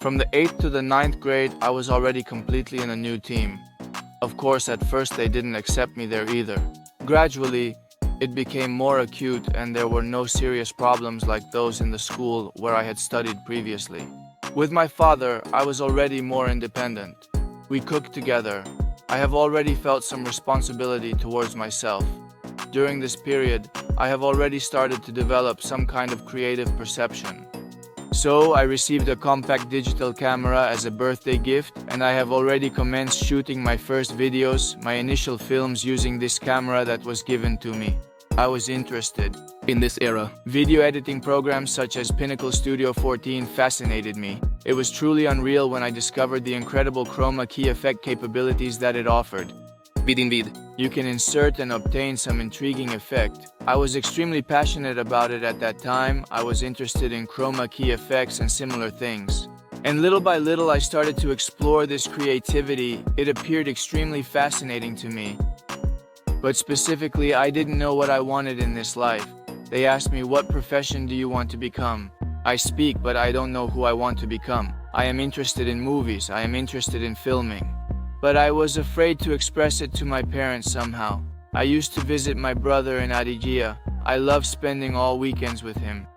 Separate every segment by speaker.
Speaker 1: From the 8th to the 9th grade, I was already completely in a new team. Of course, at first they didn't accept me there either. Gradually, it became more acute and there were no serious problems like those in the school where I had studied previously. With my father, I was already more independent. We cooked together. I have already felt some responsibility towards myself. During this period, I have already started to develop some kind of creative perception. So, I received a compact digital camera as a birthday gift, and I have already commenced shooting my first videos, my initial films using this camera that was given to me. I was interested in this era. Video editing programs such as Pinnacle Studio 14 fascinated me. It was truly unreal when I discovered the incredible chroma key effect capabilities that it offered. You can insert and obtain some intriguing effect. I was extremely passionate about it at that time. I was interested in chroma key effects and similar things. And little by little I started to explore this creativity. It appeared extremely fascinating to me. But specifically, I didn't know what I wanted in this life. They asked me, what profession do you want to become? I speak, but I don't know who I want to become. I am interested in movies. I am interested in filming. But I was afraid to express it to my parents somehow. I used to visit my brother in Adigia. I loved spending all weekends with him.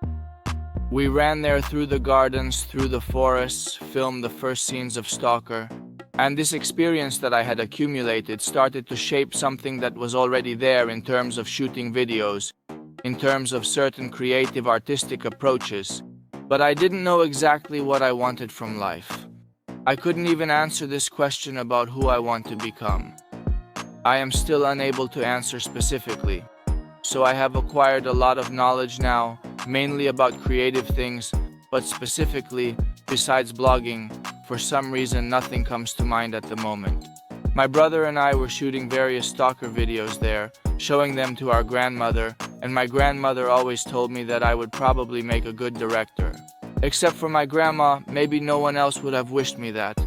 Speaker 1: We ran there through the gardens, through the forests, filmed the first scenes of Stalker. And this experience that I had accumulated started to shape something that was already there in terms of shooting videos, in terms of certain creative artistic approaches. But I didn't know exactly what I wanted from life. I couldn't even answer this question about who I want to become. I am still unable to answer specifically. So I have acquired a lot of knowledge now, mainly about creative things, but specifically, besides blogging, for some reason nothing comes to mind at the moment. My brother and I were shooting various Stalker videos there, showing them to our grandmother, and my grandmother always told me that I would probably make a good director. Except for my grandma, maybe no one else would have wished me that.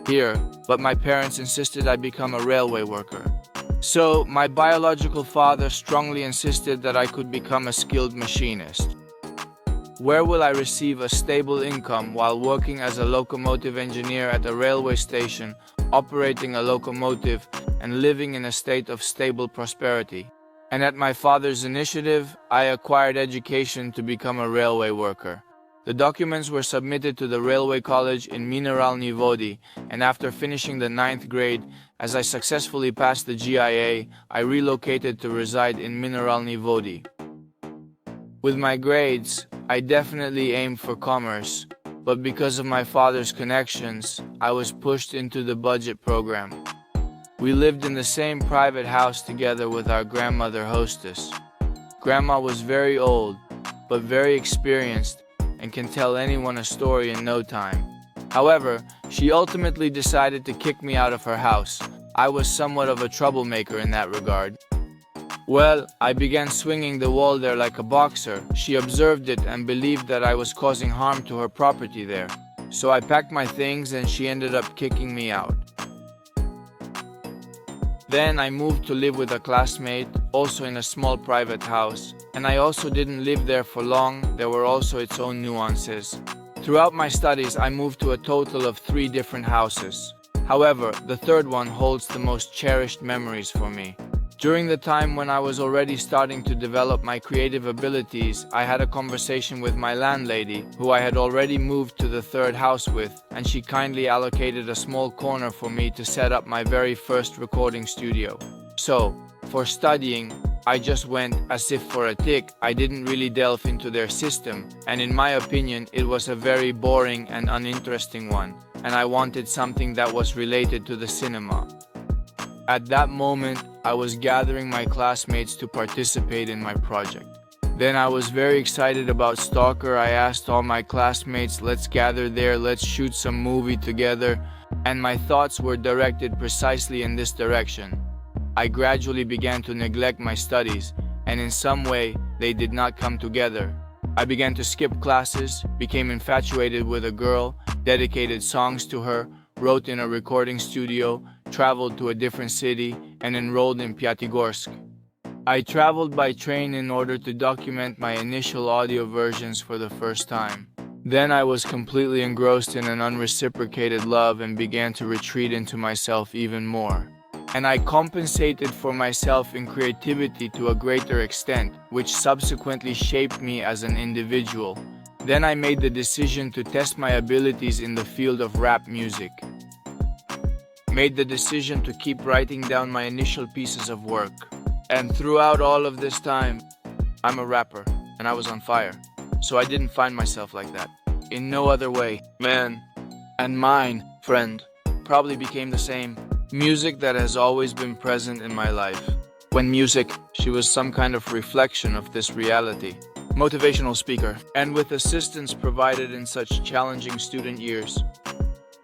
Speaker 1: Here, but my parents insisted I become a railway worker. So, my biological father strongly insisted that I could become a skilled machinist. Where will I receive a stable income while working as a locomotive engineer at a railway station, operating a locomotive, and living in a state of stable prosperity? And at my father's initiative, I acquired education to become a railway worker. The documents were submitted to the railway college in Mineralny Vody, and after finishing the 9th grade, as I successfully passed the GIA, I relocated to reside in Mineralny Vody. With my grades, I definitely aimed for commerce, but because of my father's connections, I was pushed into the budget program. We lived in the same private house together with our grandmother hostess. Grandma was very old, but very experienced, and can tell anyone a story in no time. However, she ultimately decided to kick me out of her house. I was somewhat of a troublemaker in that regard. Well, I began swinging the wall there like a boxer. She observed it and believed that I was causing harm to her property there. So I packed my things and she ended up kicking me out. Then I moved to live with a classmate, also in a small private house. And I also didn't live there for long, there were also its own nuances. Throughout my studies, I moved to a total of 3 different houses. However, the third one holds the most cherished memories for me. During the time when I was already starting to develop my creative abilities, I had a conversation with my landlady, who I had already moved to the 3rd house with, and she kindly allocated a small corner for me to set up my very first recording studio. So, for studying, I just went as if for a tick. I didn't really delve into their system, and in my opinion, it was a very boring and uninteresting one, and I wanted something that was related to the cinema. At that moment, I was gathering my classmates to participate in my project. Then I was very excited about Stalker. I asked all my classmates, let's gather there, let's shoot some movie together, and my thoughts were directed precisely in this direction. I gradually began to neglect my studies, and in some way, they did not come together. I began to skip classes, became infatuated with a girl, dedicated songs to her, wrote in a recording studio, traveled to a different city, and enrolled in Pyatigorsk. I traveled by train in order to document my initial audio versions for the first time. Then I was completely engrossed in an unreciprocated love and began to retreat into myself even more. And I compensated for myself in creativity to a greater extent, which subsequently shaped me as an individual. Then I made the decision to test my abilities in the field of rap music. Made the decision to keep writing down my initial pieces of work. And throughout all of this time, I'm a rapper, and I was on fire. So I didn't find myself like that. In no other way. Man. And mine, friend, probably became the same. Music that has always been present in my life. When music, she was some kind of reflection of this reality. Motivational speaker, and with assistance provided in such challenging student years.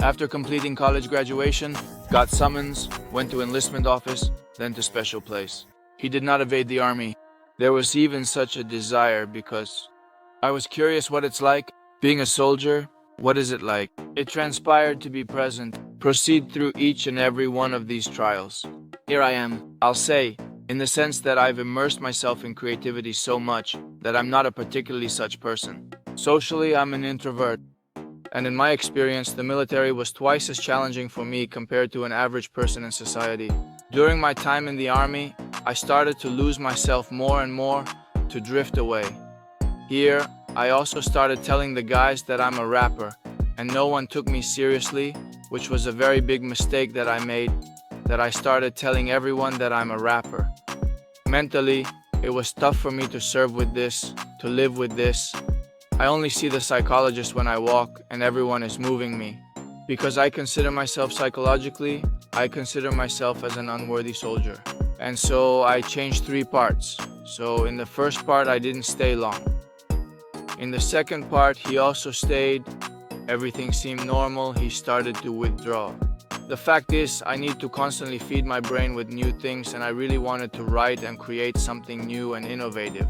Speaker 1: After completing college graduation, got summons, went to enlistment office, then to special place. He did not evade the army. There was even such a desire because I was curious what it's like. Being a soldier, what is it like? It transpired to be present, proceed through each and every one of these trials. Here I am, I'll say, in the sense that I've immersed myself in creativity so much that I'm not a particularly such person. Socially, I'm an introvert. And in my experience, the military was twice as challenging for me compared to an average person in society. During my time in the army, I started to lose myself more and more, to drift away. Here, I also started telling the guys that I'm a rapper, and no one took me seriously, which was a very big mistake that I made, that I started telling everyone that I'm a rapper. Mentally, it was tough for me to serve with this, to live with this. I only see the psychologist when I walk and everyone is moving me. Because I consider myself psychologically, I consider myself as an unworthy soldier. And so I changed 3 parts. So in the first part, I didn't stay long. In the second part, he also stayed. Everything seemed normal. He started to withdraw. The fact is, I need to constantly feed my brain with new things, and I really wanted to write and create something new and innovative.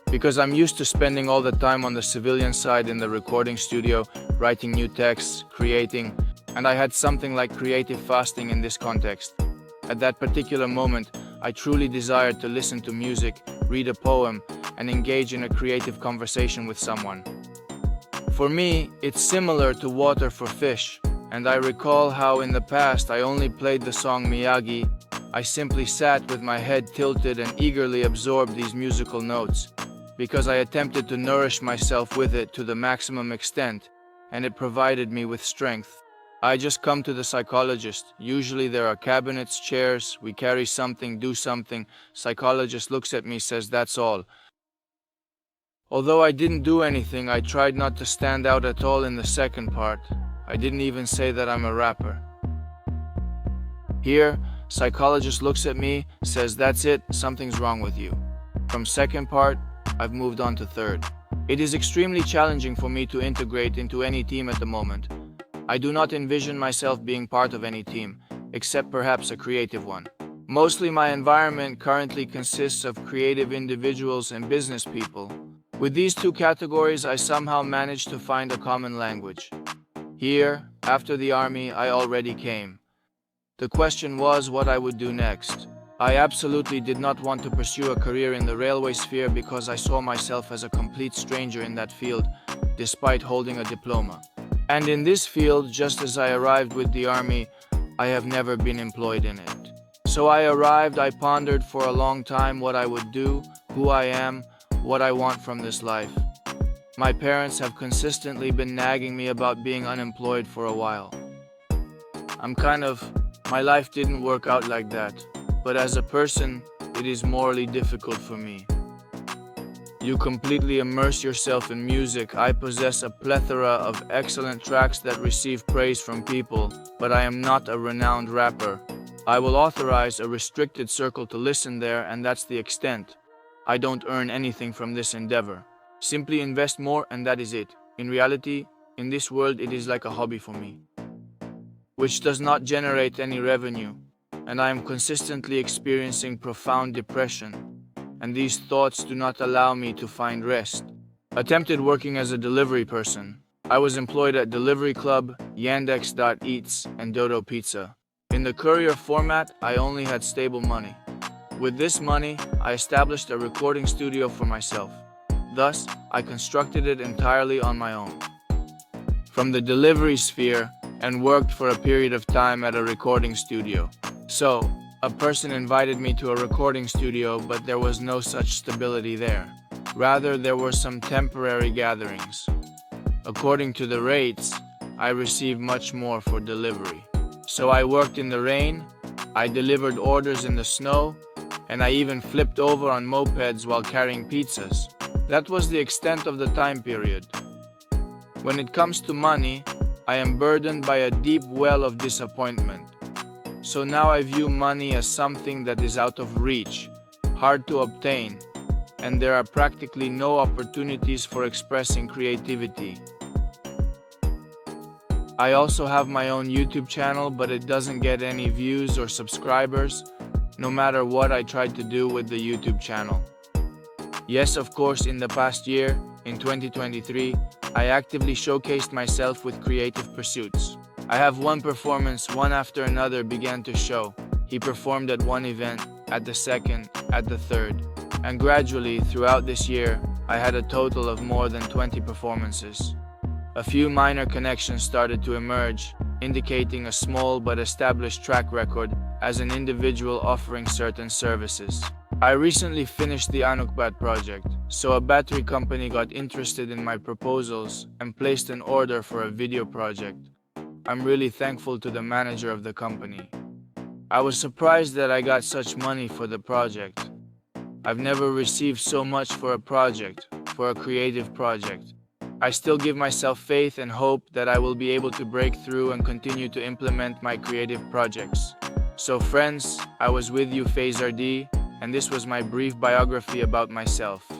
Speaker 1: Because I'm used to spending all the time on the civilian side in the recording studio, writing new texts, creating, and I had something like creative fasting in this context. At that particular moment, I truly desired to listen to music, read a poem, and engage in a creative conversation with someone. For me, it's similar to water for fish, and I recall how in the past I only played the song Miyagi. I simply sat with my head tilted and eagerly absorbed these musical notes, because I attempted to nourish myself with it to the maximum extent, and it provided me with strength. I just come to the psychologist. Usually there are cabinets, chairs, we carry something, do something. Psychologist looks at me, says that's all. Although I didn't do anything, I tried not to stand out at all in the second part. I didn't even say that I'm a rapper. Here, psychologist looks at me, says that's it, something's wrong with you. From second part, I've moved on to third. It is extremely challenging for me to integrate into any team at the moment. I do not envision myself being part of any team, except perhaps a creative one. Mostly my environment currently consists of creative individuals and business people. With these 2 categories, I somehow managed to find a common language. Here, after the army, I already came. The question was what I would do next. I absolutely did not want to pursue a career in the railway sphere because I saw myself as a complete stranger in that field, despite holding a diploma. And in this field, just as I arrived with the army, I have never been employed in it. So I arrived, I pondered for a long time what I would do, who I am, what I want from this life. My parents have consistently been nagging me about being unemployed for a while. My life didn't work out like that, but as a person, it is morally difficult for me. You completely immerse yourself in music. I possess a plethora of excellent tracks that receive praise from people, but I am not a renowned rapper. I will authorize a restricted circle to listen there, and that's the extent. I don't earn anything from this endeavor. Simply invest more and that is it. In reality, in this world it is like a hobby for me, which does not generate any revenue, and I am consistently experiencing profound depression, and these thoughts do not allow me to find rest. Attempted working as a delivery person. I was employed at Delivery Club, Yandex.Eats, and Dodo Pizza. In the courier format, I only had stable money. With this money, I established a recording studio for myself. Thus, I constructed it entirely on my own. from the delivery sphere and worked for a period of time at a recording studio. So, a person invited me to a recording studio, but there was no such stability there. Rather, there were some temporary gatherings. According to the rates, I received much more for delivery. So I worked in the rain, I delivered orders in the snow, and I even flipped over on mopeds while carrying pizzas. That was the extent of the time period. When it comes to money, I am burdened by a deep well of disappointment. So now I view money as something that is out of reach, hard to obtain, and there are practically no opportunities for expressing creativity. I also have my own YouTube channel, but it doesn't get any views or subscribers, no matter what I tried to do with the YouTube channel. Yes, of course, in the past year, in 2023, I actively showcased myself with creative pursuits. I have one performance, one after another began to show. He performed at one event, at the second, at the third. And gradually, throughout this year, I had a total of more than 20 performances. A few minor connections started to emerge, indicating a small but established track record as an individual offering certain services. I recently finished the Anukbat project, so a battery company got interested in my proposals and placed an order for a video project. I'm really thankful to the manager of the company. I was surprised that I got such money for the project. I've never received so much for a project, for a creative project. I still give myself faith and hope that I will be able to break through and continue to implement my creative projects. So friends, I was with you, Phaser Dee, and this was my brief biography about myself.